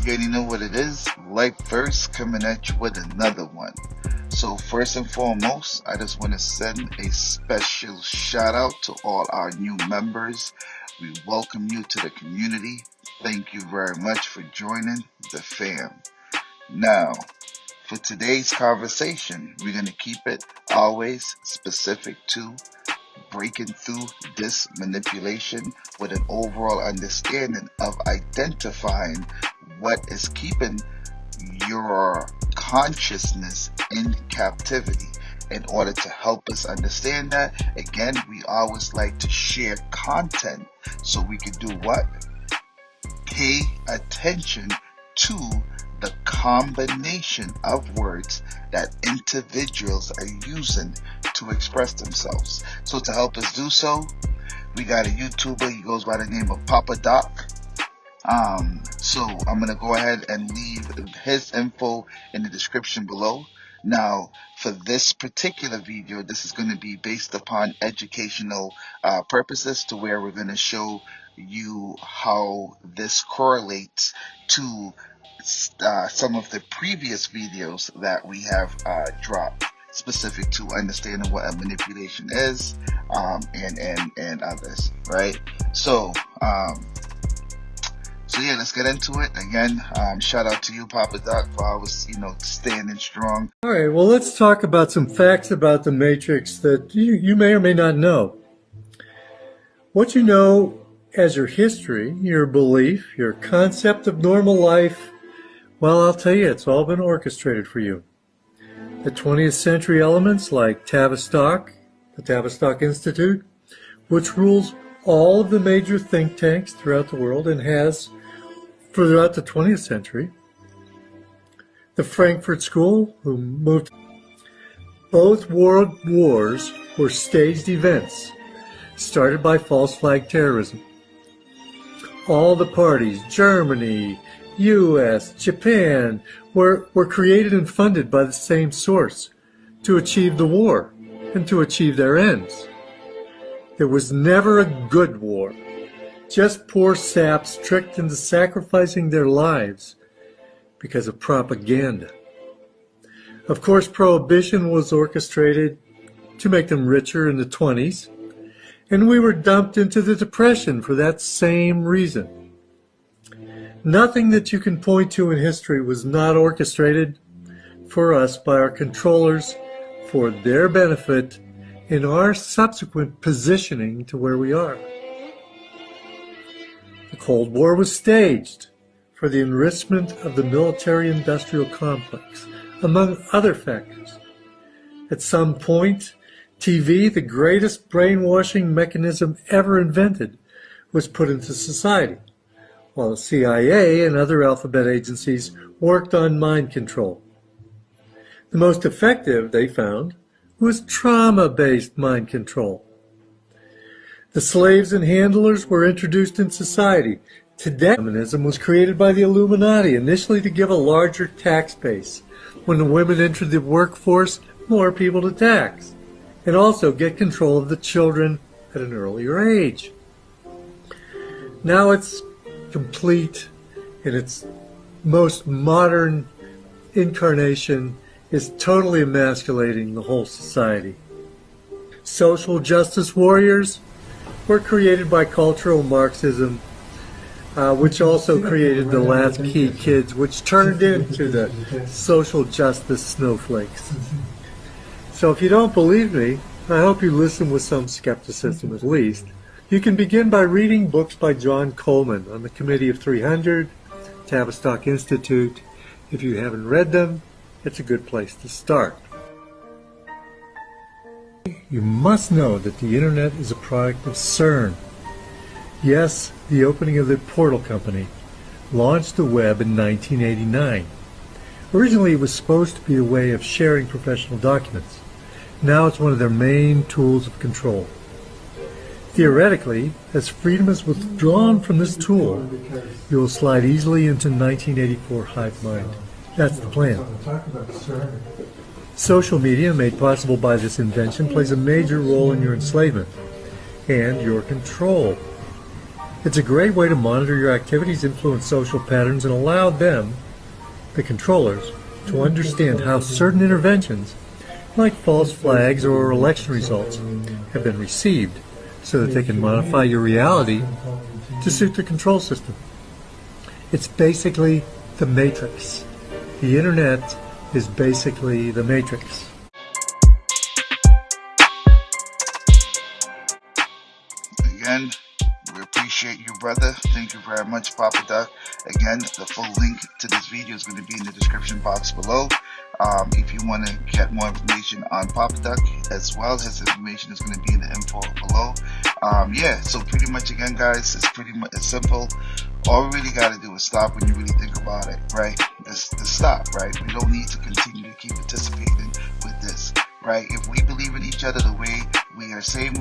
You already know what it is. Life First coming at you with another one. So first and foremost, I just want to send a special shout out to all our new members. We welcome you to the community. Thank you very much for joining the fam. Now, for today's conversation, we're going to keep it always specific to breaking through this manipulation with an overall understanding of identifying what is keeping your consciousness in captivity. In order to help us understand that, again, we always like to share content so we can do what? Pay attention to the combination of words that individuals are using to express themselves. So to help us do so, we got a YouTuber. He goes by the name of Papa Doc. So I'm going to go ahead and leave his info in the description below. Now, for this particular video, this is going to be based upon educational purposes, to where we're going to show you how this correlates to some of the previous videos that we have dropped, specific to understanding what a manipulation is, and others, right? So yeah, let's get into it. Again, shout out to you, Papa Doc, for always, standing strong. All right, well, let's talk about some facts about the Matrix that you may or may not know. What you know as your history, your belief, your concept of normal life, well, I'll tell you, it's all been orchestrated for you. The 20th century elements like Tavistock, the Tavistock Institute, which rules all of the major think tanks throughout the world and has throughout the 20th century. The Frankfurt School, who moved. Both world wars were staged events started by false flag terrorism. All the parties, Germany, U.S., Japan, were created and funded by the same source to achieve the war and to achieve their ends. There was never a good war, just poor saps tricked into sacrificing their lives because of propaganda. Of course, Prohibition was orchestrated to make them richer in the 20s, and we were dumped into the Depression for that same reason. Nothing that you can point to in history was not orchestrated for us by our controllers for their benefit in our subsequent positioning to where we are. The Cold War was staged for the enrichment of the military-industrial complex, among other factors. At some point, TV, the greatest brainwashing mechanism ever invented, was put into society, while the CIA and other alphabet agencies worked on mind control. The most effective, they found, was trauma-based mind control. The slaves and handlers were introduced in society. Today, feminism was created by the Illuminati, initially to give a larger tax base. When the women entered the workforce, more people to tax, and also get control of the children at an earlier age. Now it's complete in its most modern incarnation, is totally emasculating the whole society. Social justice warriors were created by cultural Marxism, which also created the latchkey kids, which turned into the social justice snowflakes. So if you don't believe me, I hope you listen with some skepticism at least. You can begin by reading books by John Coleman on the Committee of 300, Tavistock Institute. If you haven't read them, it's a good place to start. You must know that the Internet is a product of CERN. Yes, the opening of the Portal Company launched the web in 1989. Originally, it was supposed to be a way of sharing professional documents. Now it's one of their main tools of control. Theoretically, as freedom is withdrawn from this tool, you will slide easily into 1984 hive mind. That's the plan. Social media, made possible by this invention, plays a major role in your enslavement and your control. It's a great way to monitor your activities, influence social patterns, and allow them, the controllers, to understand how certain interventions, like false flags or election results, have been received, so that they can modify your reality to suit the control system. It's basically the Matrix. The Internet is basically the Matrix. Again, we appreciate you, brother. Thank you very much, Papa Doc. Again, the full link to this video is going to be in the description box below. If you want to get more information on Papa Doc, as well, his information is going to be in the info below. Yeah, so pretty much, again, guys, it's pretty much simple. All we really got to do is stop when you really think about it, right? Just stop, right? We don't need to continue to keep participating with this, right? If we believe in each other the way we are saying